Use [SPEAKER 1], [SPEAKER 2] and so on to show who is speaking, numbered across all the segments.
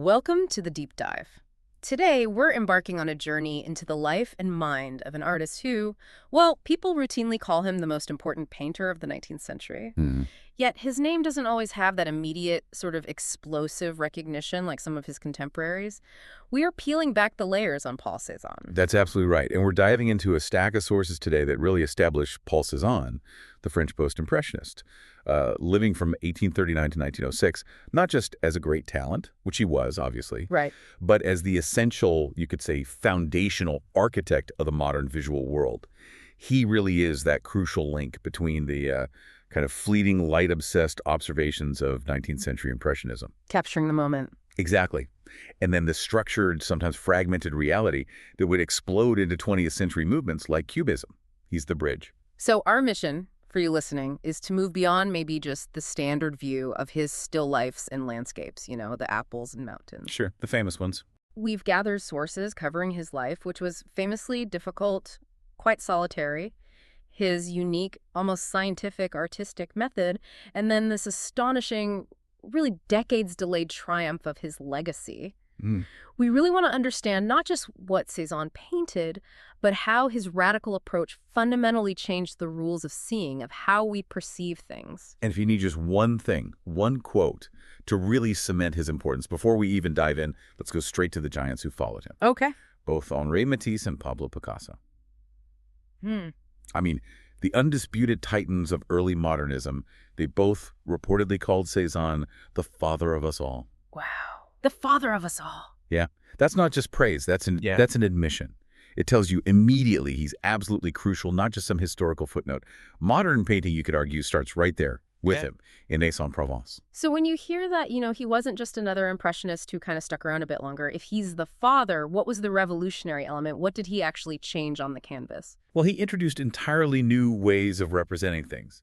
[SPEAKER 1] Welcome to the Deep Dive. Today, we're embarking on a journey into the life and mind of an artist who, well, people routinely call him the most important painter of the 19th century.
[SPEAKER 2] Hmm.
[SPEAKER 1] Yet his name doesn't always have that immediate, sort of explosive recognition like some of his contemporaries. We are peeling back the layers on Paul Cézanne.
[SPEAKER 2] That's absolutely right. And we're diving into a stack of sources today that really establish Paul Cézanne, the French Post-Impressionist, living from 1839 to 1906, not just as a great talent, which he was, obviously,
[SPEAKER 1] Right.
[SPEAKER 2] but as the essential, you could say, foundational architect of the modern visual world. He really is that crucial link between the kind of fleeting, light-obsessed observations of 19th century Impressionism.
[SPEAKER 1] Capturing the moment.
[SPEAKER 2] Exactly. And then the structured, sometimes fragmented reality that would explode into 20th century movements like Cubism. He's the bridge.
[SPEAKER 1] So our mission, for you listening, is to move beyond maybe just the standard view of his still lifes and landscapes, the apples and mountains.
[SPEAKER 2] Sure, the famous ones.
[SPEAKER 1] We've gathered sources covering his life, which was famously difficult, quite solitary, his unique, almost scientific, artistic method, and then this astonishing, really decades-delayed triumph of his legacy.
[SPEAKER 2] Mm.
[SPEAKER 1] We really want to understand not just what Cézanne painted, but how his radical approach fundamentally changed the rules of seeing, of how we perceive things.
[SPEAKER 2] And if you need just one thing, one quote, to really cement his importance, before we even dive in, let's go straight to the giants who followed him.
[SPEAKER 1] Okay.
[SPEAKER 2] Both Henri Matisse and Pablo Picasso.
[SPEAKER 1] Hmm.
[SPEAKER 2] I mean, the undisputed titans of early modernism, they both reportedly called Cézanne the father of us all.
[SPEAKER 1] Wow. The father of us all.
[SPEAKER 2] Yeah, that's not just praise, that's an admission. It tells you immediately he's absolutely crucial, not just some historical footnote. Modern painting, you could argue, starts right there with him in Aix-en-Provence.
[SPEAKER 1] So when you hear that, he wasn't just another impressionist who kind of stuck around a bit longer. If he's the father, what was the revolutionary element? What did he actually change on the canvas?
[SPEAKER 2] Well, he introduced entirely new ways of representing things.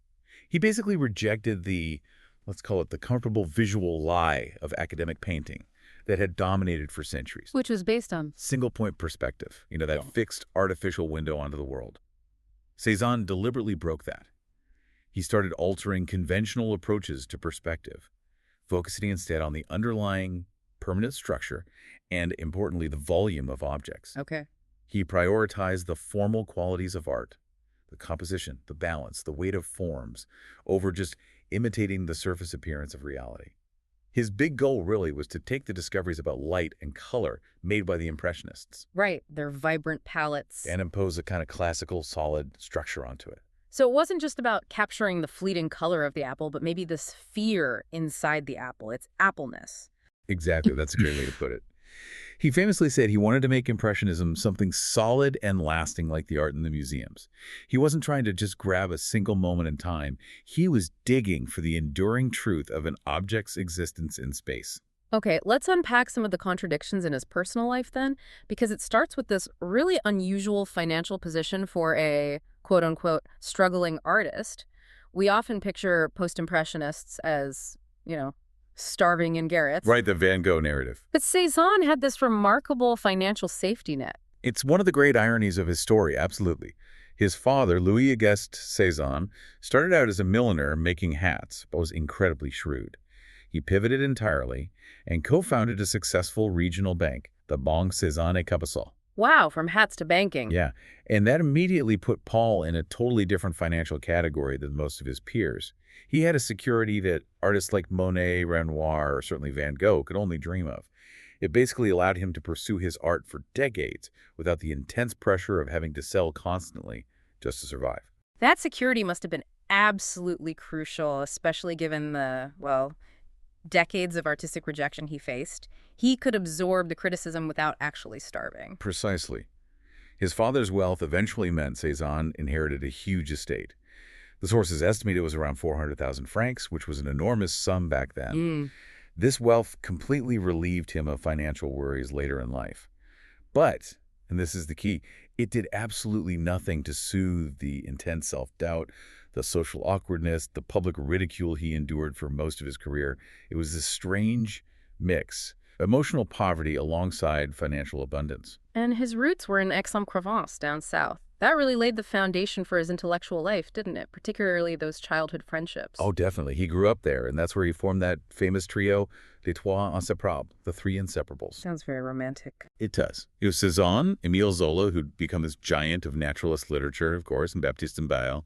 [SPEAKER 2] He basically rejected the, let's call it the comfortable visual lie of academic painting that had dominated for centuries.
[SPEAKER 1] Which was based on?
[SPEAKER 2] Single-point perspective, that fixed artificial window onto the world. Cézanne deliberately broke that. He started altering conventional approaches to perspective, focusing instead on the underlying permanent structure and, importantly, the volume of objects.
[SPEAKER 1] Okay.
[SPEAKER 2] He prioritized the formal qualities of art, the composition, the balance, the weight of forms, over just imitating the surface appearance of reality. His big goal really was to take the discoveries about light and color made by the Impressionists.
[SPEAKER 1] Right. Their vibrant palettes.
[SPEAKER 2] And impose a kind of classical, solid structure onto it.
[SPEAKER 1] So it wasn't just about capturing the fleeting color of the apple, but maybe the sphere inside the apple, its appleness.
[SPEAKER 2] Exactly. That's a great way to put it. He famously said he wanted to make Impressionism something solid and lasting like the art in the museums. He wasn't trying to just grab a single moment in time. He was digging for the enduring truth of an object's existence in space.
[SPEAKER 1] Okay, let's unpack some of the contradictions in his personal life then, because it starts with this really unusual financial position for a quote-unquote struggling artist. We often picture post-impressionists as, starving in garrets.
[SPEAKER 2] Right, the Van Gogh narrative.
[SPEAKER 1] But Cézanne had this remarkable financial safety net.
[SPEAKER 2] It's one of the great ironies of his story, absolutely. His father, Louis-Auguste Cézanne, started out as a milliner making hats, but was incredibly shrewd. He pivoted entirely and co-founded a successful regional bank, the Banque Cézanne et Capital.
[SPEAKER 1] Wow, from hats to banking.
[SPEAKER 2] Yeah, and that immediately put Paul in a totally different financial category than most of his peers. He had a security that artists like Monet, Renoir, or certainly Van Gogh could only dream of. It basically allowed him to pursue his art for decades without the intense pressure of having to sell constantly just to survive.
[SPEAKER 1] That security must have been absolutely crucial, especially given the, decades of artistic rejection he faced. He could absorb the criticism without actually starving.
[SPEAKER 2] Precisely. His father's wealth eventually meant Cézanne inherited a huge estate. The sources estimate it was around 400,000 francs, which was an enormous sum back then. This wealth completely relieved him of financial worries later in life. But, and this is the key, it did absolutely nothing to soothe the intense self-doubt, the social awkwardness, the public ridicule he endured for most of his career. It was this strange mix, emotional poverty alongside financial abundance.
[SPEAKER 1] And his roots were in Aix-en-Provence, down south. That really laid the foundation for his intellectual life, didn't it? Particularly those childhood friendships.
[SPEAKER 2] Oh, definitely. He grew up there, and that's where he formed that famous trio, Les Trois Inséparables, the Three Inseparables.
[SPEAKER 1] Sounds very romantic.
[SPEAKER 2] It does. It was Cézanne, Émile Zola, who'd become this giant of naturalist literature, of course, and Baptiste and Bayle.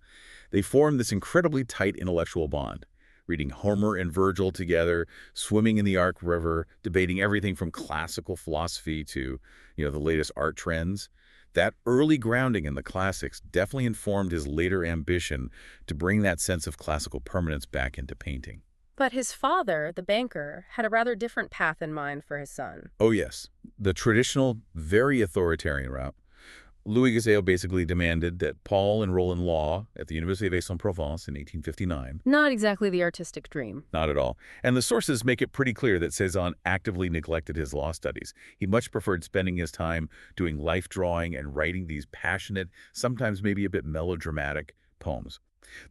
[SPEAKER 2] They formed this incredibly tight intellectual bond, reading Homer and Virgil together, swimming in the Ark River, debating everything from classical philosophy to, the latest art trends. That early grounding in the classics definitely informed his later ambition to bring that sense of classical permanence back into painting.
[SPEAKER 1] But his father, the banker, had a rather different path in mind for his son.
[SPEAKER 2] Oh, yes. The traditional, very authoritarian route. Louis Gazelle basically demanded that Paul enroll in law at the University of Aix-en-Provence in 1859.
[SPEAKER 1] Not exactly the artistic dream.
[SPEAKER 2] Not at all. And the sources make it pretty clear that Cézanne actively neglected his law studies. He much preferred spending his time doing life drawing and writing these passionate, sometimes maybe a bit melodramatic poems.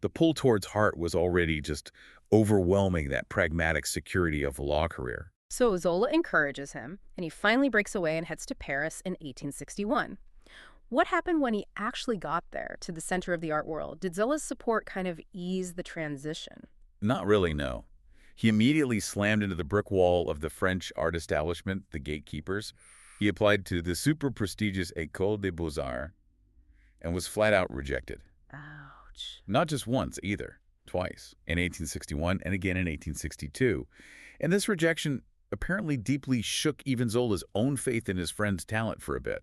[SPEAKER 2] The pull towards art was already just overwhelming that pragmatic security of a law career.
[SPEAKER 1] So Zola encourages him, and he finally breaks away and heads to Paris in 1861. What happened when he actually got there, to the center of the art world? Did Zola's support kind of ease the transition?
[SPEAKER 2] Not really, no. He immediately slammed into the brick wall of the French art establishment, the gatekeepers. He applied to the super prestigious École des Beaux-Arts and was flat out rejected.
[SPEAKER 1] Ouch.
[SPEAKER 2] Not just once, either. Twice. In 1861 and again in 1862. And this rejection apparently deeply shook even Zola's own faith in his friend's talent for a bit.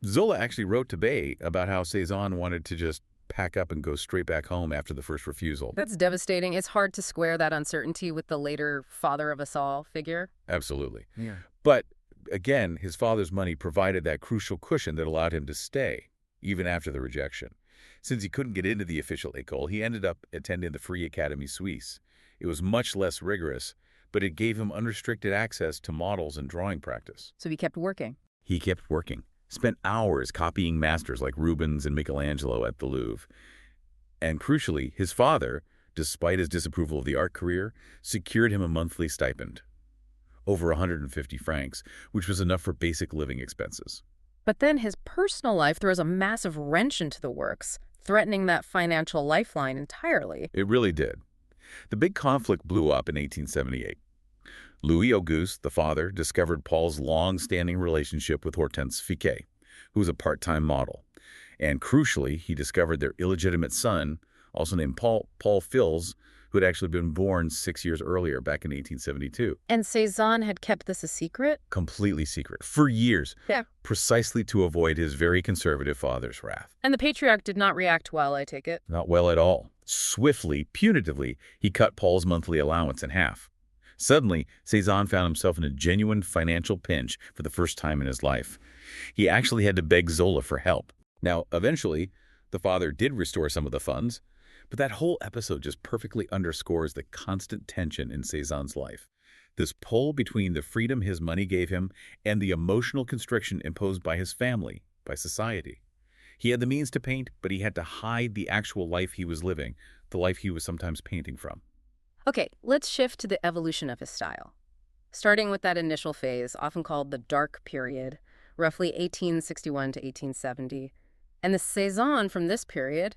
[SPEAKER 2] Zola actually wrote to Bay about how Cézanne wanted to just pack up and go straight back home after the first refusal.
[SPEAKER 1] That's devastating. It's hard to square that uncertainty with the later father of us all figure.
[SPEAKER 2] Absolutely.
[SPEAKER 1] Yeah.
[SPEAKER 2] But again, his father's money provided that crucial cushion that allowed him to stay, even after the rejection. Since he couldn't get into the official école, he ended up attending the Free Académie Suisse. It was much less rigorous, but it gave him unrestricted access to models and drawing practice.
[SPEAKER 1] So he kept working.
[SPEAKER 2] He kept working. Spent hours copying masters like Rubens and Michelangelo at the Louvre. And crucially, his father, despite his disapproval of the art career, secured him a monthly stipend, over 150 francs, which was enough for basic living expenses.
[SPEAKER 1] But then his personal life throws a massive wrench into the works, threatening that financial lifeline entirely.
[SPEAKER 2] It really did. The big conflict blew up in 1878. Louis Auguste, the father, discovered Paul's long-standing relationship with Hortense Fiquet, who was a part-time model. And crucially, he discovered their illegitimate son, also named Paul Fils, who had actually been born 6 years earlier, back in 1872.
[SPEAKER 1] And Cézanne had kept this a secret?
[SPEAKER 2] Completely secret, for years.
[SPEAKER 1] Yeah.
[SPEAKER 2] Precisely to avoid his very conservative father's wrath.
[SPEAKER 1] And the patriarch did not react well, I take it?
[SPEAKER 2] Not well at all. Swiftly, punitively, he cut Paul's monthly allowance in half. Suddenly, Cézanne found himself in a genuine financial pinch for the first time in his life. He actually had to beg Zola for help. Now, eventually, the father did restore some of the funds, but that whole episode just perfectly underscores the constant tension in Cézanne's life. This pull between the freedom his money gave him and the emotional constriction imposed by his family, by society. He had the means to paint, but he had to hide the actual life he was living, the life he was sometimes painting from.
[SPEAKER 1] Okay, let's shift to the evolution of his style. Starting with that initial phase, often called the Dark Period, roughly 1861 to 1870. And the Cézanne from this period,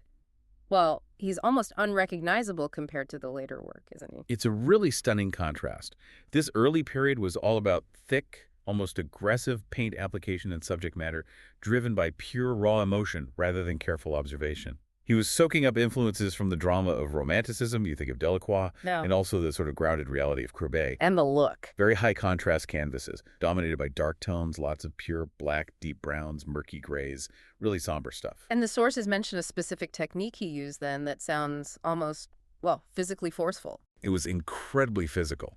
[SPEAKER 1] well, he's almost unrecognizable compared to the later work, isn't he?
[SPEAKER 2] It's a really stunning contrast. This early period was all about thick, almost aggressive paint application and subject matter, driven by pure raw emotion rather than careful observation. He was soaking up influences from the drama of Romanticism, you think of Delacroix, and also the sort of grounded reality of Courbet.
[SPEAKER 1] And the look.
[SPEAKER 2] Very high contrast canvases, dominated by dark tones, lots of pure black, deep browns, murky grays, really somber stuff.
[SPEAKER 1] And the sources mention a specific technique he used then that sounds almost, well, physically forceful.
[SPEAKER 2] It was incredibly physical.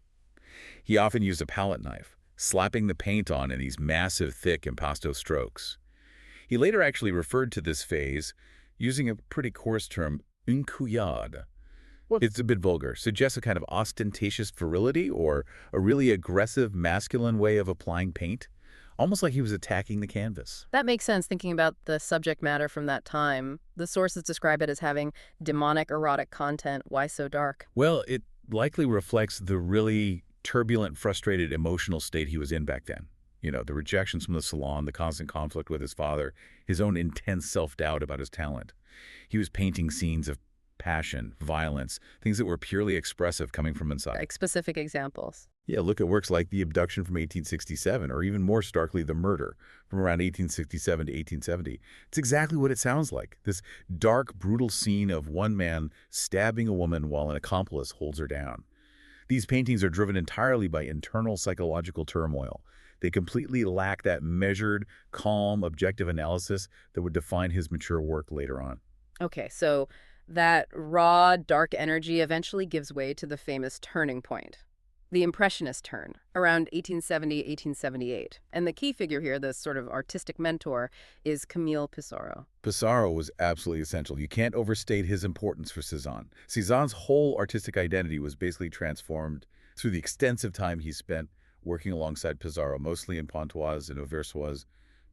[SPEAKER 2] He often used a palette knife, slapping the paint on in these massive, thick impasto strokes. He later actually referred to this phase using a pretty coarse term, une couillade. It's a bit vulgar, suggests a kind of ostentatious virility or a really aggressive masculine way of applying paint, almost like he was attacking the canvas.
[SPEAKER 1] That makes sense thinking about the subject matter from that time. The sources describe it as having demonic erotic content. Why so dark?
[SPEAKER 2] Well, it likely reflects the really turbulent, frustrated emotional state he was in back then. The rejections from the salon, the constant conflict with his father, his own intense self-doubt about his talent. He was painting scenes of passion, violence, things that were purely expressive coming from inside.
[SPEAKER 1] Like specific examples.
[SPEAKER 2] Yeah, look at works like The Abduction from 1867, or even more starkly, The Murder from around 1867 to 1870. It's exactly what it sounds like, this dark, brutal scene of one man stabbing a woman while an accomplice holds her down. These paintings are driven entirely by internal psychological turmoil. They completely lack that measured, calm, objective analysis that would define his mature work later on.
[SPEAKER 1] Okay, so that raw, dark energy eventually gives way to the famous turning point, the Impressionist turn, around 1870, 1878. And the key figure here, the sort of artistic mentor, is Camille Pissarro.
[SPEAKER 2] Pissarro was absolutely essential. You can't overstate his importance for Cézanne. Cézanne's whole artistic identity was basically transformed through the extensive time he spent working alongside Pissarro, mostly in Pontoise and Auvers-sur-Oise,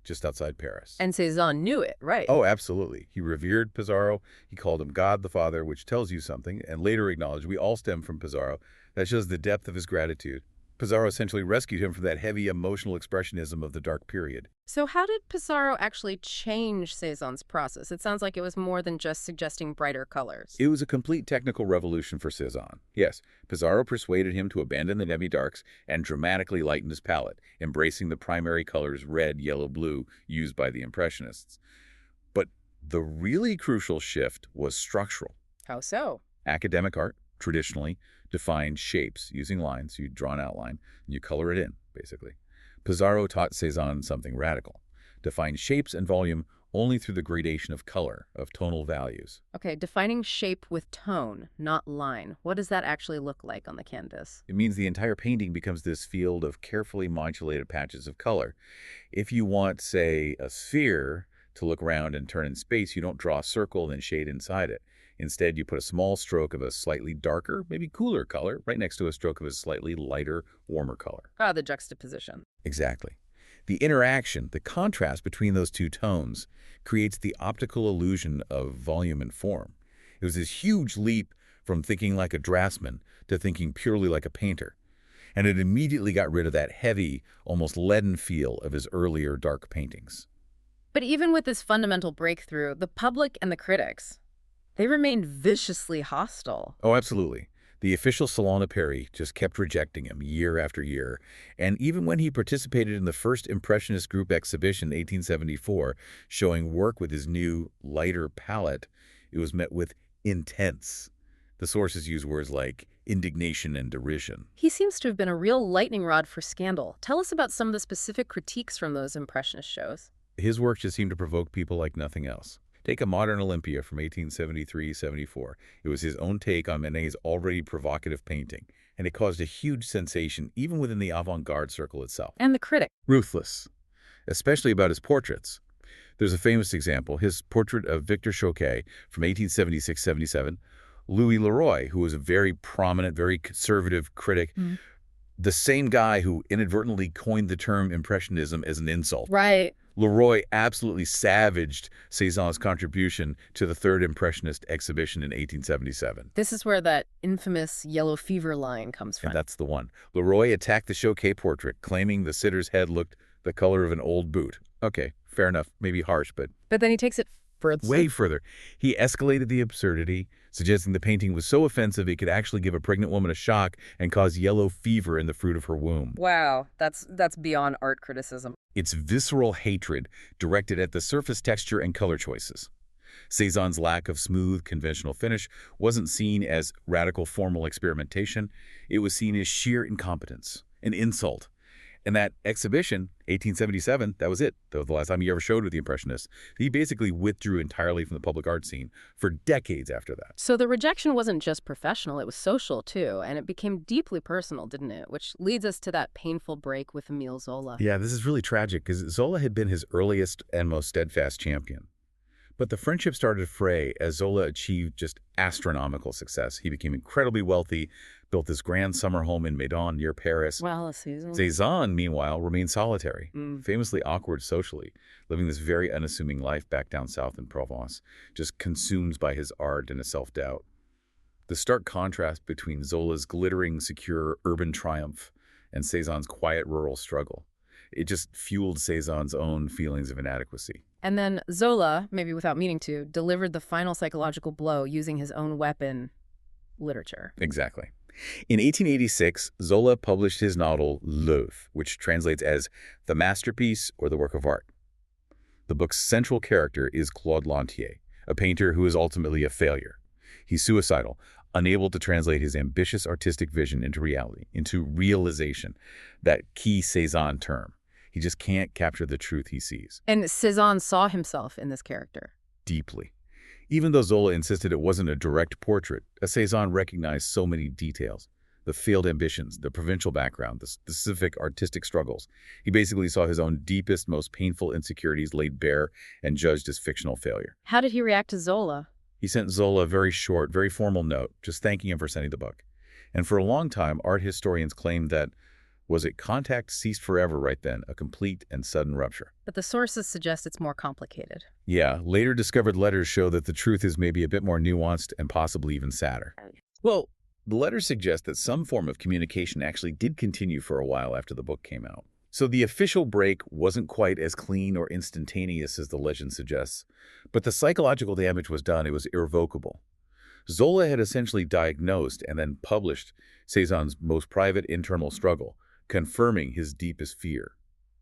[SPEAKER 2] just outside Paris.
[SPEAKER 1] And Cézanne knew it, right?
[SPEAKER 2] Oh, absolutely. He revered Pissarro. He called him God the Father, which tells you something, and later acknowledged we all stem from Pissarro. That shows the depth of his gratitude. Pissarro essentially rescued him from that heavy emotional expressionism of the dark period.
[SPEAKER 1] So how did Pissarro actually change Cézanne's process? It sounds like it was more than just suggesting brighter colors.
[SPEAKER 2] It was a complete technical revolution for Cézanne. Yes, Pissarro persuaded him to abandon the demi-darks and dramatically lighten his palette, embracing the primary colors red, yellow, blue used by the Impressionists. But the really crucial shift was structural.
[SPEAKER 1] How so?
[SPEAKER 2] Academic art, traditionally, defined shapes using lines. You draw an outline, and you color it in, basically. Pissarro taught Cézanne something radical. Defined shapes and volume only through the gradation of color, of tonal values.
[SPEAKER 1] Okay, defining shape with tone, not line. What does that actually look like on the canvas?
[SPEAKER 2] It means the entire painting becomes this field of carefully modulated patches of color. If you want, say, a sphere to look round and turn in space, you don't draw a circle and then shade inside it. Instead, you put a small stroke of a slightly darker, maybe cooler color right next to a stroke of a slightly lighter, warmer color.
[SPEAKER 1] Ah, the juxtaposition.
[SPEAKER 2] Exactly. The interaction, the contrast between those two tones, creates the optical illusion of volume and form. It was this huge leap from thinking like a draftsman to thinking purely like a painter. And it immediately got rid of that heavy, almost leaden feel of his earlier dark paintings.
[SPEAKER 1] But even with this fundamental breakthrough, the public and the critics, they remained viciously hostile.
[SPEAKER 2] Oh, absolutely. The official Salon de Paris just kept rejecting him year after year. And even when he participated in the first Impressionist group exhibition in 1874, showing work with his new, lighter palette, it was met with intense. The sources use words like indignation and derision.
[SPEAKER 1] He seems to have been a real lightning rod for scandal. Tell us about some of the specific critiques from those Impressionist shows.
[SPEAKER 2] His work just seemed to provoke people like nothing else. Take a modern Olympia from 1873-74. It was his own take on Manet's already provocative painting, and it caused a huge sensation even within the avant-garde circle itself.
[SPEAKER 1] And the critic.
[SPEAKER 2] Ruthless, especially about his portraits. There's a famous example, his portrait of Victor Choquet from 1876-77. Louis Leroy, who was a very prominent, very conservative critic, the same guy who inadvertently coined the term Impressionism as an insult.
[SPEAKER 1] Right.
[SPEAKER 2] Leroy absolutely savaged Cézanne's contribution to the Third Impressionist exhibition in 1877.
[SPEAKER 1] This is where that infamous yellow fever line comes from.
[SPEAKER 2] And that's the one. Leroy attacked the Choquet portrait, claiming the sitter's head looked the color of an old boot. Okay, fair enough, maybe harsh, but
[SPEAKER 1] then he takes it further.
[SPEAKER 2] Way further. He escalated the absurdity, suggesting the painting was so offensive it could actually give a pregnant woman a shock and cause yellow fever in the fruit of her womb.
[SPEAKER 1] Wow, that's beyond art criticism.
[SPEAKER 2] It's visceral hatred directed at the surface texture and color choices. Cézanne's lack of smooth, conventional finish wasn't seen as radical formal experimentation. It was seen as sheer incompetence, an insult. And that exhibition, 1877, that was it. That was the last time he ever showed with the Impressionists. He basically withdrew entirely from the public art scene for decades after that.
[SPEAKER 1] So the rejection wasn't just professional, it was social too, and it became deeply personal, didn't it? Which leads us to that painful break with Émile Zola.
[SPEAKER 2] Yeah, this is really tragic because Zola had been his earliest and most steadfast champion. But the friendship started to fray as Zola achieved just astronomical success. He became incredibly wealthy, built this grand summer home in Meudon near Paris.
[SPEAKER 1] Well, Cézanne.
[SPEAKER 2] Cézanne, meanwhile, remained solitary, famously awkward socially, living this very unassuming life back down south in Provence, just consumed by his art and his self-doubt. The stark contrast between Zola's glittering, secure urban triumph and Cézanne's quiet rural struggle. It just fueled Cézanne's own feelings of inadequacy.
[SPEAKER 1] And then Zola, maybe without meaning to, delivered the final psychological blow using his own weapon, literature.
[SPEAKER 2] Exactly. In 1886, Zola published his novel L'Œuvre, which translates as the masterpiece or the work of art. The book's central character is Claude Lantier, a painter who is ultimately a failure. He's suicidal, unable to translate his ambitious artistic vision into reality, into realization, that key Cézanne term. He just can't capture the truth he sees.
[SPEAKER 1] And Cézanne saw himself in this character.
[SPEAKER 2] Deeply. Even though Zola insisted it wasn't a direct portrait, Cézanne recognized so many details. The failed ambitions, the provincial background, the specific artistic struggles. He basically saw his own deepest, most painful insecurities laid bare and judged as fictional failure.
[SPEAKER 1] How did he react to Zola?
[SPEAKER 2] He sent Zola a very short, very formal note, just thanking him for sending the book. And for a long time, art historians claimed that, was it contact ceased forever right then, a complete and sudden rupture.
[SPEAKER 1] But the sources suggest it's more complicated.
[SPEAKER 2] Yeah, later discovered letters show that the truth is maybe a bit more nuanced and possibly even sadder. Well, the letters suggest that some form of communication actually did continue for a while after the book came out. So the official break wasn't quite as clean or instantaneous as the legend suggests, but the psychological damage was done. It was irrevocable. Zola had essentially diagnosed and then published Cézanne's most private internal struggle, confirming his deepest fear,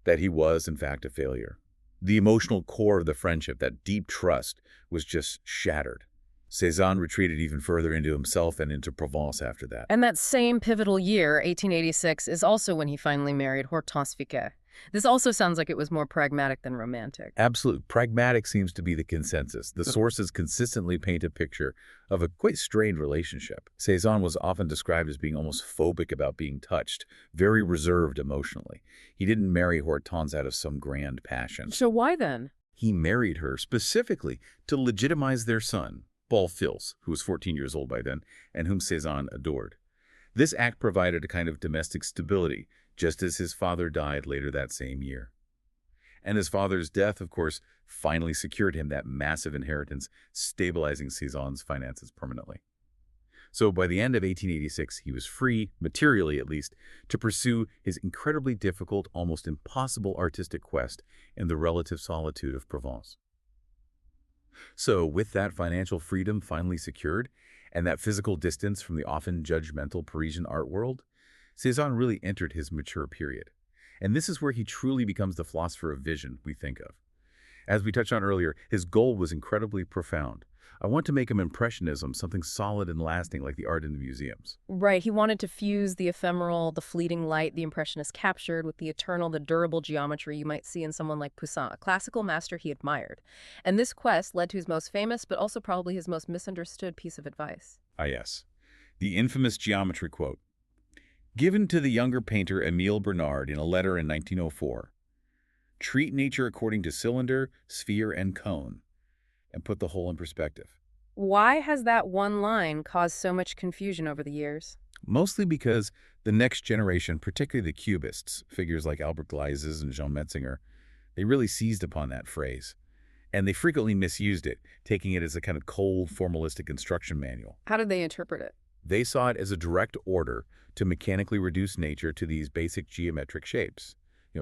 [SPEAKER 2] that he was, in fact, a failure. The emotional core of the friendship, that deep trust, was just shattered. Cézanne retreated even further into himself and into Provence after that.
[SPEAKER 1] And that same pivotal year, 1886, is also when he finally married Hortense Viquet. This also sounds like it was more pragmatic than romantic.
[SPEAKER 2] Absolute. Pragmatic seems to be the consensus. The sources consistently paint a picture of a quite strained relationship. Cézanne was often described as being almost phobic about being touched, very reserved emotionally. He didn't marry Hortense out of some grand passion.
[SPEAKER 1] So why then?
[SPEAKER 2] He married her specifically to legitimize their son, Paul Fils, who was 14 years old by then, and whom Cézanne adored. This act provided a kind of domestic stability, just as his father died later that same year. And his father's death, of course, finally secured him that massive inheritance, stabilizing Cézanne's finances permanently. So by the end of 1886, he was free, materially at least, to pursue his incredibly difficult, almost impossible artistic quest in the relative solitude of Provence. So with that financial freedom finally secured, and that physical distance from the often judgmental Parisian art world, Cézanne really entered his mature period. And this is where he truly becomes the philosopher of vision we think of. As we touched on earlier, his goal was incredibly profound. I want to make him Impressionism something solid and lasting like the art in the museums.
[SPEAKER 1] Right, he wanted to fuse the ephemeral, the fleeting light the Impressionists captured with the eternal, the durable geometry you might see in someone like Poussin, a classical master he admired. And this quest led to his most famous, but also probably his most misunderstood piece of advice.
[SPEAKER 2] Ah, yes. The infamous geometry quote, given to the younger painter Émile Bernard in a letter in 1904, treat nature according to cylinder, sphere, and cone, and put the whole in perspective.
[SPEAKER 1] Why has that one line caused so much confusion over the years?
[SPEAKER 2] Mostly because the next generation, particularly the Cubists, figures like Albert Gleizes and Jean Metzinger, they really seized upon that phrase. And they frequently misused it, taking it as a kind of cold, formalistic instruction manual.
[SPEAKER 1] How did they interpret it?
[SPEAKER 2] They saw it as a direct order to mechanically reduce nature to these basic geometric shapes.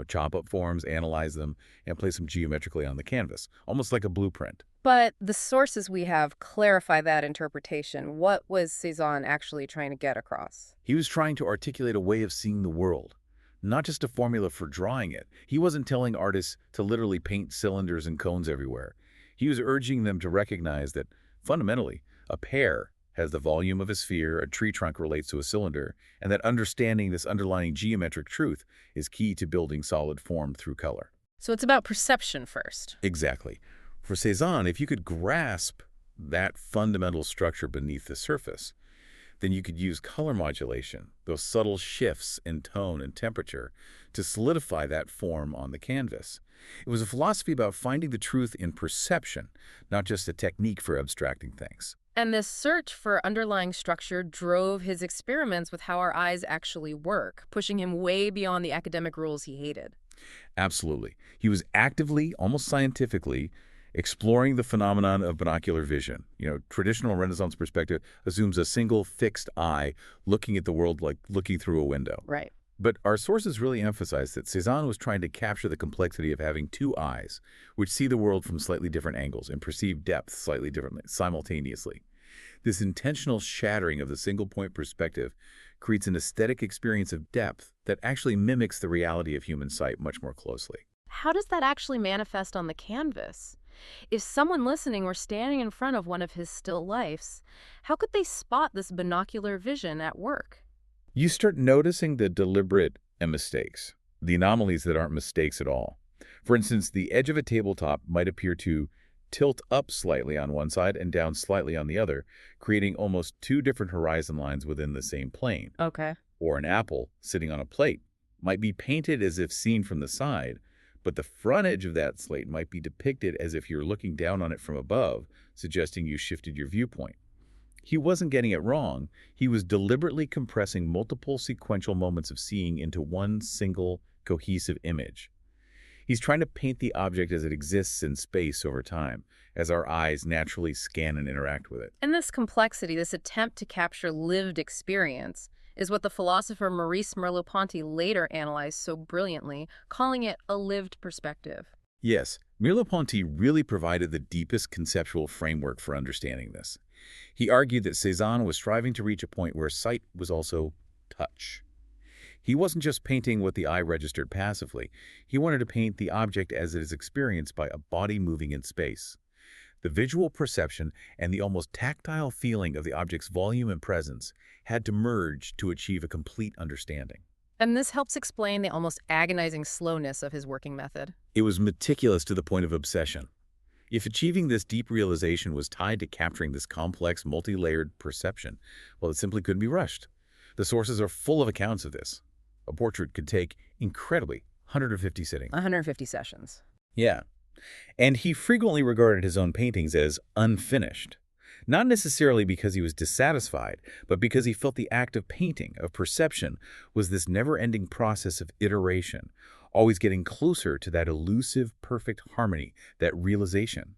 [SPEAKER 2] Chop up forms, analyze them, and place them geometrically on the canvas, almost like a blueprint.
[SPEAKER 1] But the sources we have clarify that interpretation. What was Cézanne actually trying to get across?
[SPEAKER 2] He was trying to articulate a way of seeing the world, not just a formula for drawing it. He wasn't telling artists to literally paint cylinders and cones everywhere. He was urging them to recognize that, fundamentally, a pear has the volume of a sphere, a tree trunk relates to a cylinder, and that understanding this underlying geometric truth is key to building solid form through color.
[SPEAKER 1] So it's about perception first.
[SPEAKER 2] Exactly. For Cézanne, if you could grasp that fundamental structure beneath the surface, then you could use color modulation, those subtle shifts in tone and temperature, to solidify that form on the canvas. It was a philosophy about finding the truth in perception, not just a technique for abstracting things.
[SPEAKER 1] And this search for underlying structure drove his experiments with how our eyes actually work, pushing him way beyond the academic rules he hated.
[SPEAKER 2] Absolutely. He was actively, almost scientifically, exploring the phenomenon of binocular vision. Traditional Renaissance perspective assumes a single fixed eye looking at the world like looking through a window.
[SPEAKER 1] Right.
[SPEAKER 2] But our sources really emphasize that Cézanne was trying to capture the complexity of having two eyes, which see the world from slightly different angles and perceive depth slightly differently, simultaneously. This intentional shattering of the single-point perspective creates an aesthetic experience of depth that actually mimics the reality of human sight much more closely.
[SPEAKER 1] How does that actually manifest on the canvas? If someone listening were standing in front of one of his still lifes, how could they spot this binocular vision at work?
[SPEAKER 2] You start noticing the deliberate mistakes, the anomalies that aren't mistakes at all. For instance, the edge of a tabletop might appear to tilt up slightly on one side and down slightly on the other, creating almost two different horizon lines within the same plane.
[SPEAKER 1] Okay.
[SPEAKER 2] Or an apple sitting on a plate might be painted as if seen from the side, but the front edge of that slate might be depicted as if you're looking down on it from above, suggesting you shifted your viewpoint. He wasn't getting it wrong. He was deliberately compressing multiple sequential moments of seeing into one single cohesive image. He's trying to paint the object as it exists in space over time, as our eyes naturally scan and interact with it.
[SPEAKER 1] And this complexity, this attempt to capture lived experience, is what the philosopher Maurice Merleau-Ponty later analyzed so brilliantly, calling it a lived perspective.
[SPEAKER 2] Yes, Merleau-Ponty really provided the deepest conceptual framework for understanding this. He argued that Cézanne was striving to reach a point where sight was also touch. He wasn't just painting what the eye registered passively. He wanted to paint the object as it is experienced by a body moving in space. The visual perception and the almost tactile feeling of the object's volume and presence had to merge to achieve a complete understanding.
[SPEAKER 1] And this helps explain the almost agonizing slowness of his working method.
[SPEAKER 2] It was meticulous to the point of obsession. If achieving this deep realization was tied to capturing this complex, multi-layered perception, well, it simply couldn't be rushed. The sources are full of accounts of this. A portrait could take, incredibly, 150 sittings.
[SPEAKER 1] 150 sessions.
[SPEAKER 2] Yeah. And he frequently regarded his own paintings as unfinished. Not necessarily because he was dissatisfied, but because he felt the act of painting, of perception, was this never-ending process of iteration, always getting closer to that elusive, perfect harmony, that realization.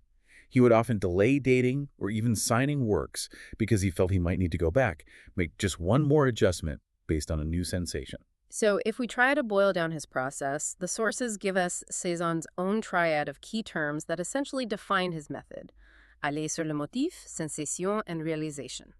[SPEAKER 2] He would often delay dating or even signing works because he felt he might need to go back, make just one more adjustment based on a new sensation.
[SPEAKER 1] So if we try to boil down his process, the sources give us Cézanne's own triad of key terms that essentially define his method: aller sur le motif, sensation, and réalisation.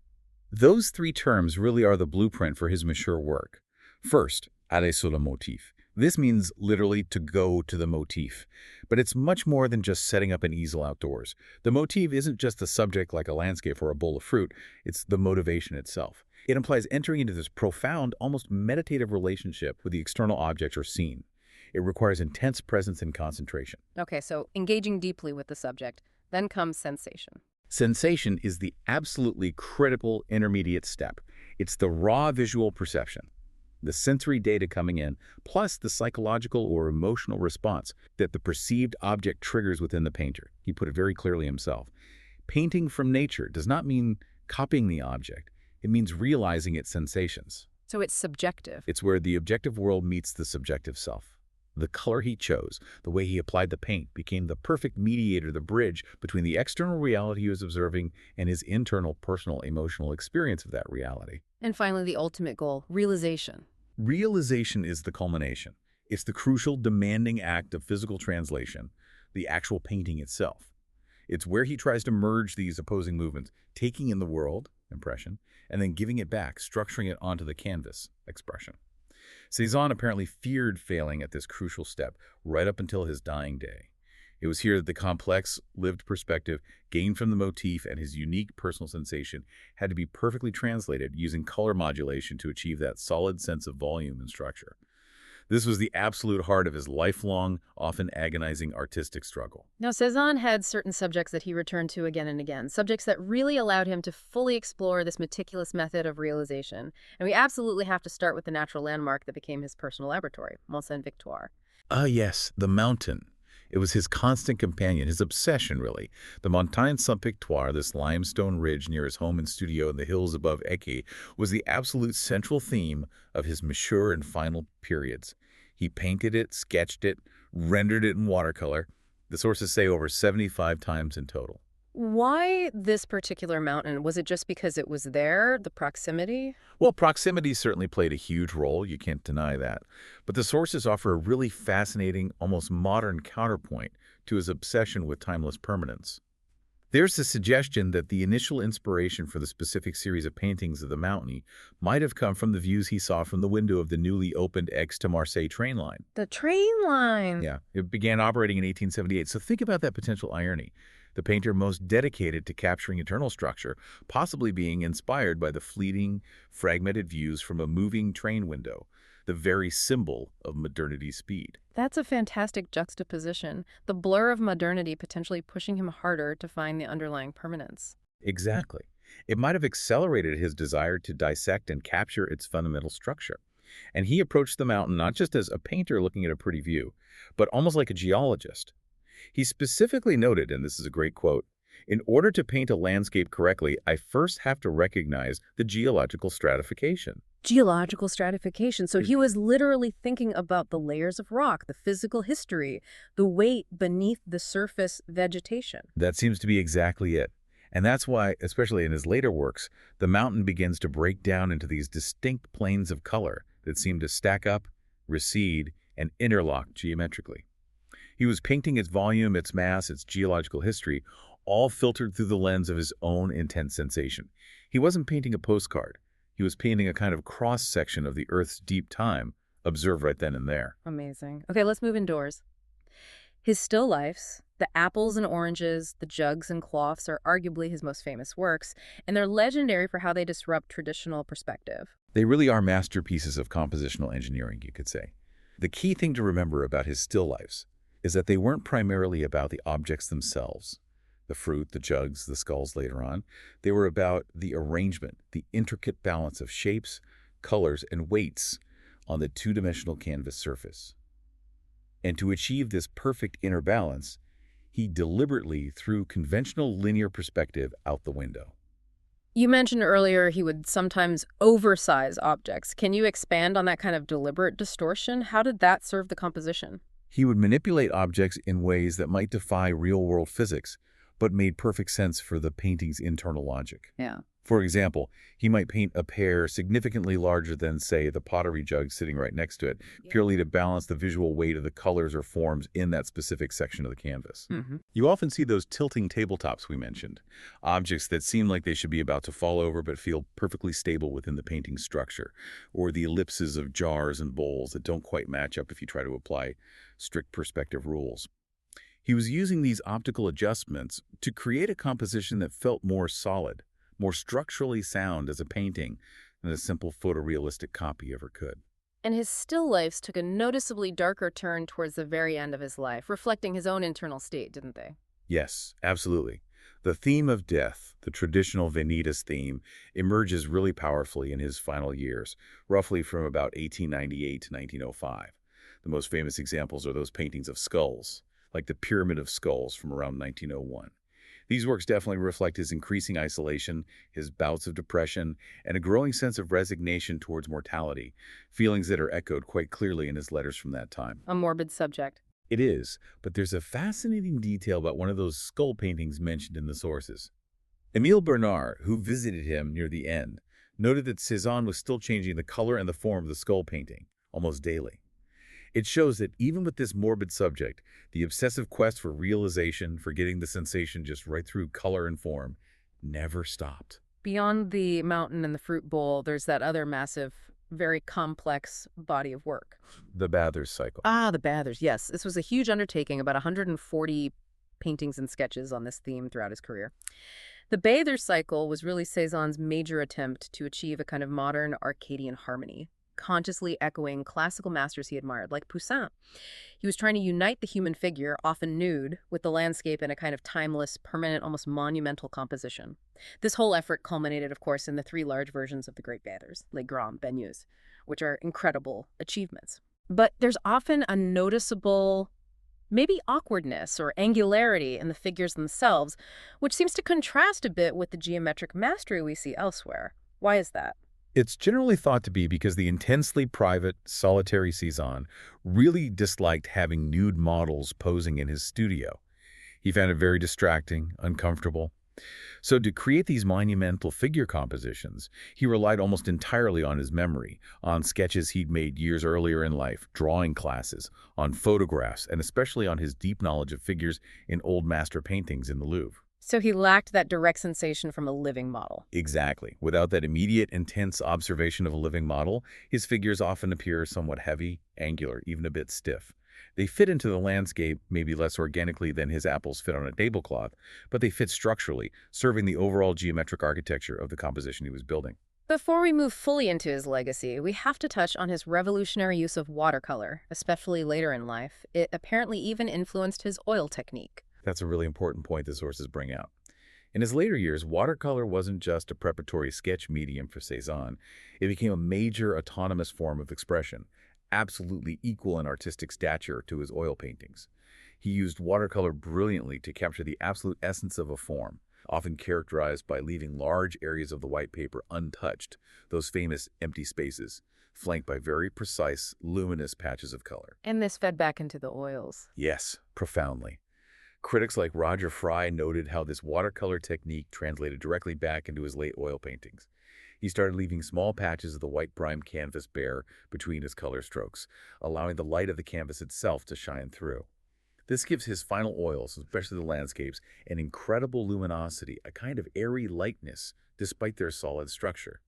[SPEAKER 2] Those three terms really are the blueprint for his mature work. First, aller sur le motif. This means literally to go to the motif. But it's much more than just setting up an easel outdoors. The motif isn't just the subject like a landscape or a bowl of fruit. It's the motivation itself. It implies entering into this profound, almost meditative relationship with the external object or scene. It requires intense presence and concentration.
[SPEAKER 1] Okay, so engaging deeply with the subject. Then comes sensation.
[SPEAKER 2] Sensation is the absolutely critical intermediate step. It's the raw visual perception, the sensory data coming in, plus the psychological or emotional response that the perceived object triggers within the painter. He put it very clearly himself. Painting from nature does not mean copying the object. It means realizing its sensations.
[SPEAKER 1] So it's subjective.
[SPEAKER 2] It's where the objective world meets the subjective self. The color he chose, the way he applied the paint, became the perfect mediator, the bridge between the external reality he was observing and his internal, personal, emotional experience of that reality.
[SPEAKER 1] And finally, the ultimate goal, realization.
[SPEAKER 2] Realization is the culmination. It's the crucial, demanding act of physical translation, the actual painting itself. It's where he tries to merge these opposing movements, taking in the world, impression, and then giving it back, structuring it onto the canvas, expression. Cézanne apparently feared failing at this crucial step right up until his dying day. It was here that the complex, lived perspective gained from the motif and his unique personal sensation had to be perfectly translated using color modulation to achieve that solid sense of volume and structure. This was the absolute heart of his lifelong, often agonizing artistic struggle.
[SPEAKER 1] Now, Cézanne had certain subjects that he returned to again and again, subjects that really allowed him to fully explore this meticulous method of realization. And we absolutely have to start with the natural landmark that became his personal laboratory, Mont Sainte-Victoire.
[SPEAKER 2] Yes, the mountain. It was his constant companion, his obsession, really. The Mont Sainte-Victoire, this limestone ridge near his home and studio in the hills above Eke, was the absolute central theme of his mature and final periods. He painted it, sketched it, rendered it in watercolor. The sources say over 75 times in total.
[SPEAKER 1] Why this particular mountain? Was it just because it was there, the proximity?
[SPEAKER 2] Well, proximity certainly played a huge role, you can't deny that. But the sources offer a really fascinating, almost modern counterpoint to his obsession with timeless permanence. There's the suggestion that the initial inspiration for the specific series of paintings of the mountain might have come from the views he saw from the window of the newly opened Aix to Marseille train line.
[SPEAKER 1] The train line.
[SPEAKER 2] Yeah, it began operating in 1878, so think about that potential irony. The painter most dedicated to capturing eternal structure, possibly being inspired by the fleeting, fragmented views from a moving train window, the very symbol of modernity's speed.
[SPEAKER 1] That's a fantastic juxtaposition. The blur of modernity potentially pushing him harder to find the underlying permanence.
[SPEAKER 2] Exactly. It might have accelerated his desire to dissect and capture its fundamental structure. And he approached the mountain not just as a painter looking at a pretty view, but almost like a geologist. He specifically noted, and this is a great quote, "In order to paint a landscape correctly, I first have to recognize the geological stratification."
[SPEAKER 1] Geological stratification. So he was literally thinking about the layers of rock, the physical history, the weight beneath the surface vegetation.
[SPEAKER 2] That seems to be exactly it. And that's why, especially in his later works, the mountain begins to break down into these distinct planes of color that seem to stack up, recede, and interlock geometrically. He was painting its volume, its mass, its geological history, all filtered through the lens of his own intense sensation. He wasn't painting a postcard. He was painting a kind of cross-section of the Earth's deep time, observed right then and there.
[SPEAKER 1] Amazing. Okay, let's move indoors. His still lifes, the apples and oranges, the jugs and cloths are arguably his most famous works, and they're legendary for how they disrupt traditional perspective.
[SPEAKER 2] They really are masterpieces of compositional engineering, you could say. The key thing to remember about his still lifes is that they weren't primarily about the objects themselves, the fruit, the jugs, the skulls later on. They were about the arrangement, the intricate balance of shapes, colors, and weights on the two-dimensional canvas surface. And to achieve this perfect inner balance, he deliberately threw conventional linear perspective out the window.
[SPEAKER 1] You mentioned earlier he would sometimes oversize objects. Can you expand on that kind of deliberate distortion? How did that serve the composition?
[SPEAKER 2] He would manipulate objects in ways that might defy real-world physics, but made perfect sense for the painting's internal logic.
[SPEAKER 1] Yeah.
[SPEAKER 2] For example, he might paint a pear significantly larger than, say, the pottery jug sitting right next to it, purely to balance the visual weight of the colors or forms in that specific section of the canvas. You often see those tilting tabletops we mentioned, objects that seem like they should be about to fall over but feel perfectly stable within the painting's structure, or the ellipses of jars and bowls that don't quite match up if you try to apply strict perspective rules. He was using these optical adjustments to create a composition that felt more solid, more structurally sound as a painting than a simple photorealistic copy ever could.
[SPEAKER 1] And his still lifes took a noticeably darker turn towards the very end of his life, reflecting his own internal state, didn't they?
[SPEAKER 2] Yes, absolutely. The theme of death, the traditional Vanitas theme, emerges really powerfully in his final years, roughly from about 1898 to 1905. The most famous examples are those paintings of skulls, like the Pyramid of Skulls from around 1901. These works definitely reflect his increasing isolation, his bouts of depression, and a growing sense of resignation towards mortality, feelings that are echoed quite clearly in his letters from that time.
[SPEAKER 1] A morbid subject.
[SPEAKER 2] It is, but there's a fascinating detail about one of those skull paintings mentioned in the sources. Émile Bernard, who visited him near the end, noted that Cézanne was still changing the color and the form of the skull painting, almost daily. It shows that even with this morbid subject, the obsessive quest for realization, for getting the sensation just right through color and form, never stopped.
[SPEAKER 1] Beyond the mountain and the fruit bowl, there's that other massive, very complex body of work.
[SPEAKER 2] The Bathurst cycle.
[SPEAKER 1] Ah, the Bathers, yes. This was a huge undertaking, about 140 paintings and sketches on this theme throughout his career. The Bathers cycle was really Cézanne's major attempt to achieve a kind of modern Arcadian harmony, consciously echoing classical masters he admired, like Poussin. He was trying to unite the human figure, often nude, with the landscape in a kind of timeless, permanent, almost monumental composition. This whole effort culminated, of course, in the three large versions of the Great Bathers, Les Grands Baigneux, which are incredible achievements. But there's often a noticeable, maybe awkwardness or angularity in the figures themselves, which seems to contrast a bit with the geometric mastery we see elsewhere. Why is that?
[SPEAKER 2] It's generally thought to be because the intensely private, solitary Cézanne really disliked having nude models posing in his studio. He found it very distracting, uncomfortable. So to create these monumental figure compositions, he relied almost entirely on his memory, on sketches he'd made years earlier in life, drawing classes, on photographs, and especially on his deep knowledge of figures in old master paintings in the Louvre.
[SPEAKER 1] So he lacked that direct sensation from a living model.
[SPEAKER 2] Exactly. Without that immediate, intense observation of a living model, his figures often appear somewhat heavy, angular, even a bit stiff. They fit into the landscape maybe less organically than his apples fit on a tablecloth, but they fit structurally, serving the overall geometric architecture of the composition he was building.
[SPEAKER 1] Before we move fully into his legacy, we have to touch on his revolutionary use of watercolor, especially later in life. It apparently even influenced his oil technique.
[SPEAKER 2] That's a really important point the sources bring out. In his later years, watercolor wasn't just a preparatory sketch medium for Cézanne. It became a major autonomous form of expression, absolutely equal in artistic stature to his oil paintings. He used watercolor brilliantly to capture the absolute essence of a form, often characterized by leaving large areas of the white paper untouched, those famous empty spaces, flanked by very precise, luminous patches of color.
[SPEAKER 1] And this fed back into the oils.
[SPEAKER 2] Yes, profoundly. Critics like Roger Fry noted how this watercolor technique translated directly back into his late oil paintings. He started leaving small patches of the white primed canvas bare between his color strokes, allowing the light of the canvas itself to shine through. This gives his final oils, especially the landscapes, an incredible luminosity, a kind of airy lightness, despite their solid structure.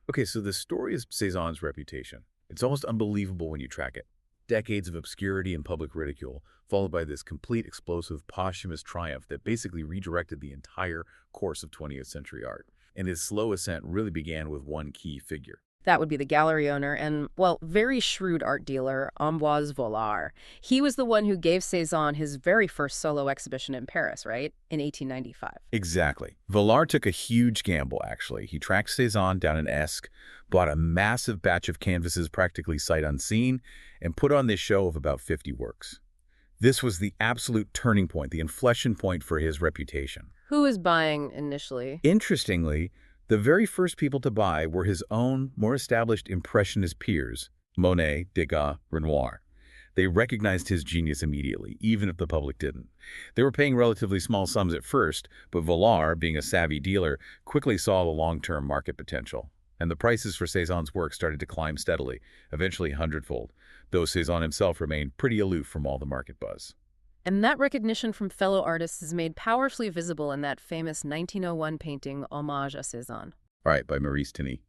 [SPEAKER 2] Okay, so the story is Cézanne's reputation. It's almost unbelievable when you track it. Decades of obscurity and public ridicule, followed by this complete explosive posthumous triumph that basically redirected the entire course of 20th century art. And his slow ascent really began with one key figure.
[SPEAKER 1] That would be the gallery owner and, well, very shrewd art dealer, Ambroise Vollard. He was the one who gave Cézanne his very first solo exhibition in Paris, right? In 1895.
[SPEAKER 2] Exactly. Vollard took a huge gamble, actually. He tracked Cézanne down in Esque, bought a massive batch of canvases practically sight unseen, and put on this show of about 50 works. This was the absolute turning point, the inflection point for his reputation.
[SPEAKER 1] Who was buying initially?
[SPEAKER 2] Interestingly, the very first people to buy were his own, more established Impressionist peers, Monet, Degas, Renoir. They recognized his genius immediately, even if the public didn't. They were paying relatively small sums at first, but Vollard, being a savvy dealer, quickly saw the long-term market potential. And the prices for Cézanne's work started to climb steadily, eventually hundredfold, though Cézanne himself remained pretty aloof from all the market buzz.
[SPEAKER 1] And that recognition from fellow artists is made powerfully visible in that famous 1901 painting, Hommage à Cézanne.
[SPEAKER 2] All right, by Maurice Tinney.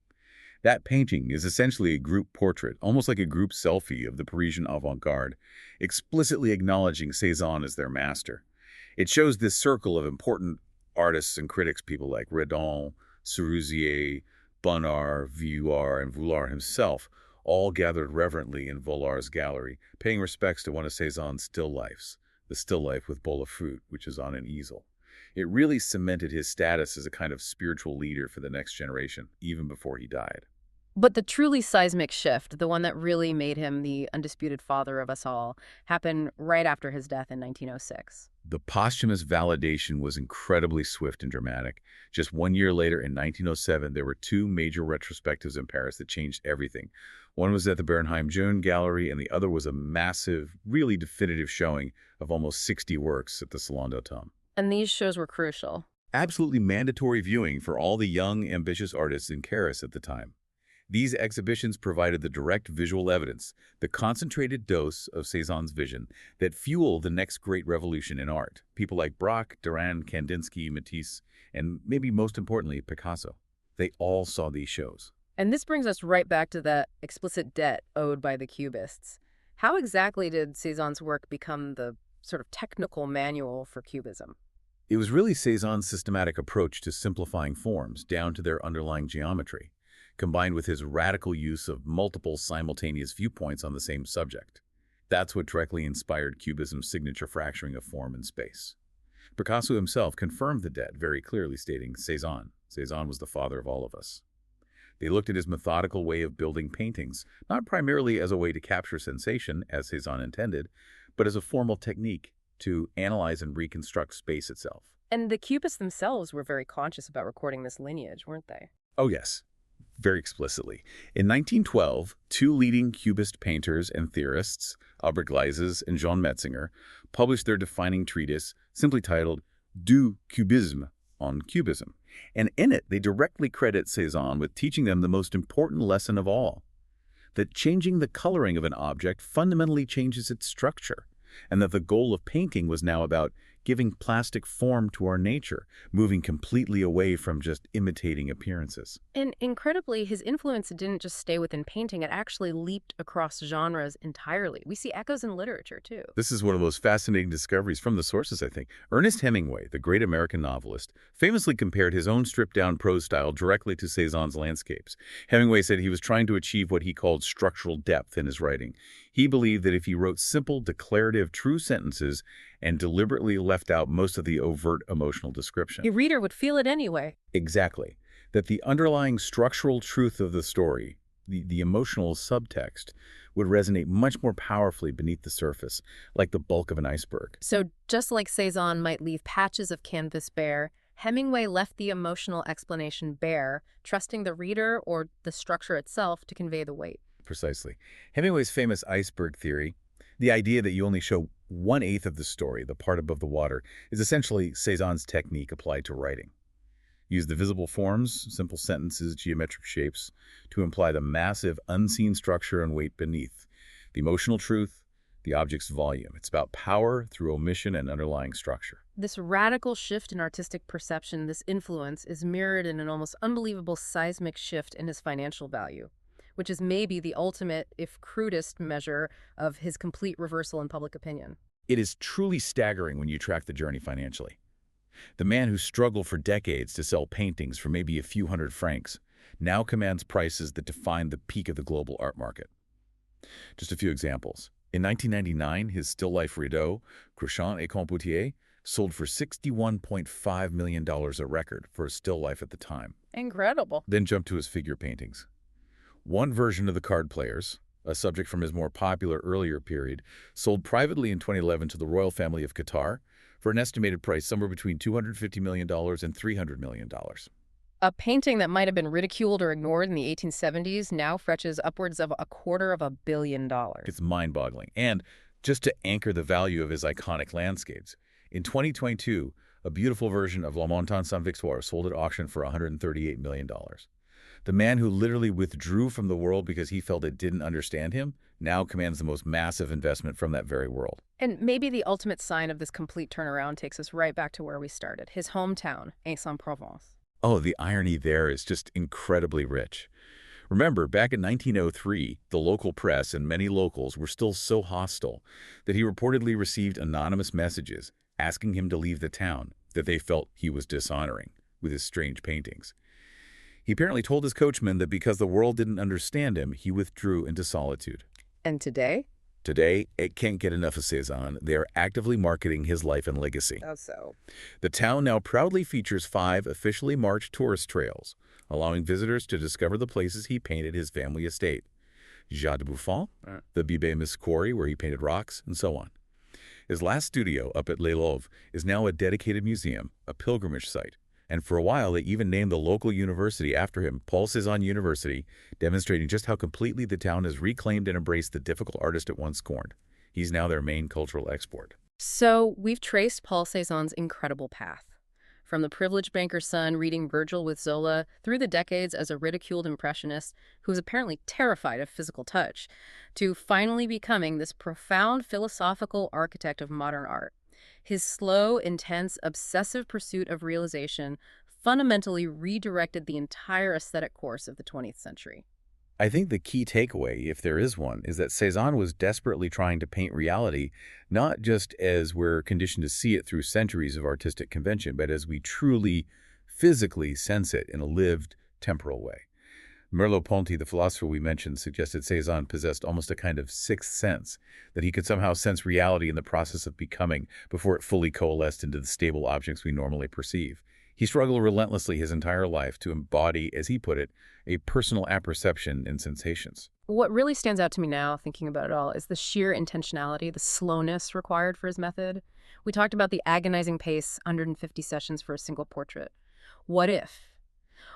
[SPEAKER 2] That painting is essentially a group portrait, almost like a group selfie of the Parisian avant-garde, explicitly acknowledging Cézanne as their master. It shows this circle of important artists and critics, people like Redon, Cerisier, Bonnard, Vuillard, and Voulard himself, all gathered reverently in Vollard's gallery, paying respects to one of Cézanne's still lifes, the still life with bowl of fruit, which is on an easel. It really cemented his status as a kind of spiritual leader for the next generation, even before he died.
[SPEAKER 1] But the truly seismic shift, the one that really made him the undisputed father of us all, happened right after his death in 1906.
[SPEAKER 2] The posthumous validation was incredibly swift and dramatic. Just 1 year later, in 1907, there were two major retrospectives in Paris that changed everything. One was at the Bernheim-Jeune Gallery, and the other was a massive, really definitive showing of almost 60 works at the Salon d'Automne.
[SPEAKER 1] And these shows were crucial.
[SPEAKER 2] Absolutely mandatory viewing for all the young, ambitious artists in Paris at the time. These exhibitions provided the direct visual evidence, the concentrated dose of Cézanne's vision that fueled the next great revolution in art. People like Braque, Derain, Kandinsky, Matisse, and maybe most importantly, Picasso. They all saw these shows.
[SPEAKER 1] And this brings us right back to that explicit debt owed by the Cubists. How exactly did Cézanne's work become the sort of technical manual for Cubism?
[SPEAKER 2] It was really Cézanne's systematic approach to simplifying forms down to their underlying geometry, combined with his radical use of multiple simultaneous viewpoints on the same subject. That's what directly inspired Cubism's signature fracturing of form and space. Picasso himself confirmed the debt, very clearly stating, Cézanne was the father of all of us. They looked at his methodical way of building paintings, not primarily as a way to capture sensation, as Cézanne intended, but as a formal technique to analyze and reconstruct space itself.
[SPEAKER 1] And the Cubists themselves were very conscious about recording this lineage, weren't they?
[SPEAKER 2] Oh yes, very explicitly. In 1912, two leading Cubist painters and theorists, Albert Gleizes and Jean Metzinger, published their defining treatise, simply titled Du Cubisme, on Cubism. And in it, they directly credit Cézanne with teaching them the most important lesson of all, that changing the coloring of an object fundamentally changes its structure, and that the goal of painting was now about giving plastic form to our nature, moving completely away from just imitating appearances.
[SPEAKER 1] And incredibly, his influence didn't just stay within painting, it actually leaped across genres entirely. We see echoes in literature, too.
[SPEAKER 2] This is one of those fascinating discoveries from the sources, I think. Ernest Hemingway, the great American novelist, famously compared his own stripped-down prose style directly to Cézanne's landscapes. Hemingway said he was trying to achieve what he called structural depth in his writing. He believed that if he wrote simple, declarative, true sentences and deliberately left out most of the overt emotional description.
[SPEAKER 1] The reader would feel it anyway.
[SPEAKER 2] Exactly. That the underlying structural truth of the story, the emotional subtext, would resonate much more powerfully beneath the surface, like the bulk of an iceberg.
[SPEAKER 1] So just like Cézanne might leave patches of canvas bare, Hemingway left the emotional explanation bare, trusting the reader or the structure itself to convey the weight.
[SPEAKER 2] Precisely. Hemingway's famous iceberg theory, the idea that you only show 1/8 of the story, the part above the water, is essentially Cézanne's technique applied to writing. Use the visible forms, simple sentences, geometric shapes, to imply the massive, unseen structure and weight beneath. The emotional truth, the object's volume. It's about power through omission and underlying structure.
[SPEAKER 1] This radical shift in artistic perception, this influence, is mirrored in an almost unbelievable seismic shift in his financial value, which is maybe the ultimate, if crudest, measure of his complete reversal in public opinion.
[SPEAKER 2] It is truly staggering when you track the journey financially. The man who struggled for decades to sell paintings for maybe a few hundred francs now commands prices that define the peak of the global art market. Just a few examples. In 1999, his still life rideau, Cruchot et Compotier, sold for $61.5 million, a record for a still life at the time.
[SPEAKER 1] Incredible.
[SPEAKER 2] Then jump to his figure paintings. One version of the Card Players, a subject from his more popular earlier period, sold privately in 2011 to the royal family of Qatar for an estimated price somewhere between $250 million and $300 million.
[SPEAKER 1] A painting that might have been ridiculed or ignored in the 1870s now fetches upwards of $250 million.
[SPEAKER 2] It's mind-boggling. And just to anchor the value of his iconic landscapes, in 2022, a beautiful version of Mont Sainte-Victoire sold at auction for $138 million. The man who literally withdrew from the world because he felt it didn't understand him now commands the most massive investment from that very world.
[SPEAKER 1] And maybe the ultimate sign of this complete turnaround takes us right back to where we started, his hometown, Aix-en-Provence.
[SPEAKER 2] Oh, the irony there is just incredibly rich. Remember, back in 1903, the local press and many locals were still so hostile that he reportedly received anonymous messages asking him to leave the town that they felt he was dishonoring with his strange paintings. He apparently told his coachman that because the world didn't understand him, he withdrew into solitude.
[SPEAKER 1] And today?
[SPEAKER 2] Today, it can't get enough of Cézanne. They are actively marketing his life and legacy.
[SPEAKER 1] How so?
[SPEAKER 2] The town now proudly features 5 officially marked tourist trails, allowing visitors to discover the places he painted his family estate. Jardin de Buffon, the Bibé quarry where he painted rocks, and so on. His last studio, up at Les Louvres, is now a dedicated museum, a pilgrimage site. And for a while, they even named the local university after him, Paul Cézanne University, demonstrating just how completely the town has reclaimed and embraced the difficult artist it once scorned. He's now their main cultural export.
[SPEAKER 1] So we've traced Paul Cézanne's incredible path. From the privileged banker's son reading Virgil with Zola, through the decades as a ridiculed impressionist who was apparently terrified of physical touch, to finally becoming this profound philosophical architect of modern art. His slow, intense, obsessive pursuit of realization fundamentally redirected the entire aesthetic course of the 20th century.
[SPEAKER 2] I think the key takeaway, if there is one, is that Cézanne was desperately trying to paint reality, not just as we're conditioned to see it through centuries of artistic convention, but as we truly, physically sense it in a lived, temporal way. Merleau-Ponty, the philosopher we mentioned, suggested Cézanne possessed almost a kind of sixth sense, that he could somehow sense reality in the process of becoming before it fully coalesced into the stable objects we normally perceive. He struggled relentlessly his entire life to embody, as he put it, a personal apperception in sensations.
[SPEAKER 1] What really stands out to me now, thinking about it all, is the sheer intentionality, the slowness required for his method. We talked about the agonizing pace, 150 sessions for a single portrait. What if?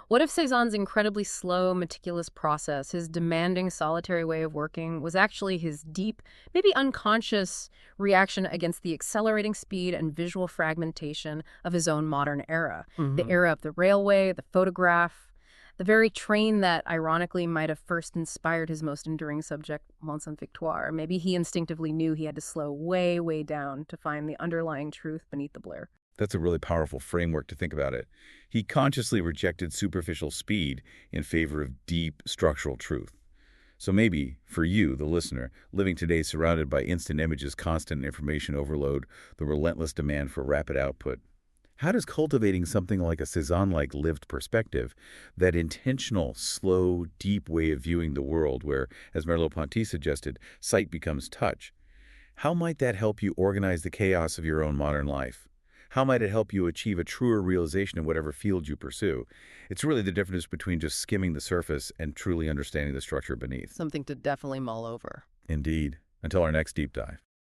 [SPEAKER 1] What if Cézanne's incredibly slow, meticulous process, his demanding, solitary way of working, was actually his deep, maybe unconscious reaction against the accelerating speed and visual fragmentation of his own modern era? The
[SPEAKER 3] Hmm.
[SPEAKER 1] era of the railway, the photograph, the very train that ironically might have first inspired his most enduring subject, Mont Sainte-Victoire. Maybe he instinctively knew he had to slow way, way down to find the underlying truth beneath the blur.
[SPEAKER 2] That's a really powerful framework to think about it. He consciously rejected superficial speed in favor of deep structural truth. So maybe, for you, the listener, living today surrounded by instant images, constant information overload, the relentless demand for rapid output, how does cultivating something like a Cézanne-like lived perspective, that intentional, slow, deep way of viewing the world where, as Merleau-Ponty suggested, sight becomes touch, how might that help you organize the chaos of your own modern life? How might it help you achieve a truer realization in whatever field you pursue? It's really the difference between just skimming the surface and truly understanding the structure beneath.
[SPEAKER 3] Something to definitely mull over.
[SPEAKER 2] Indeed. Until our next deep dive.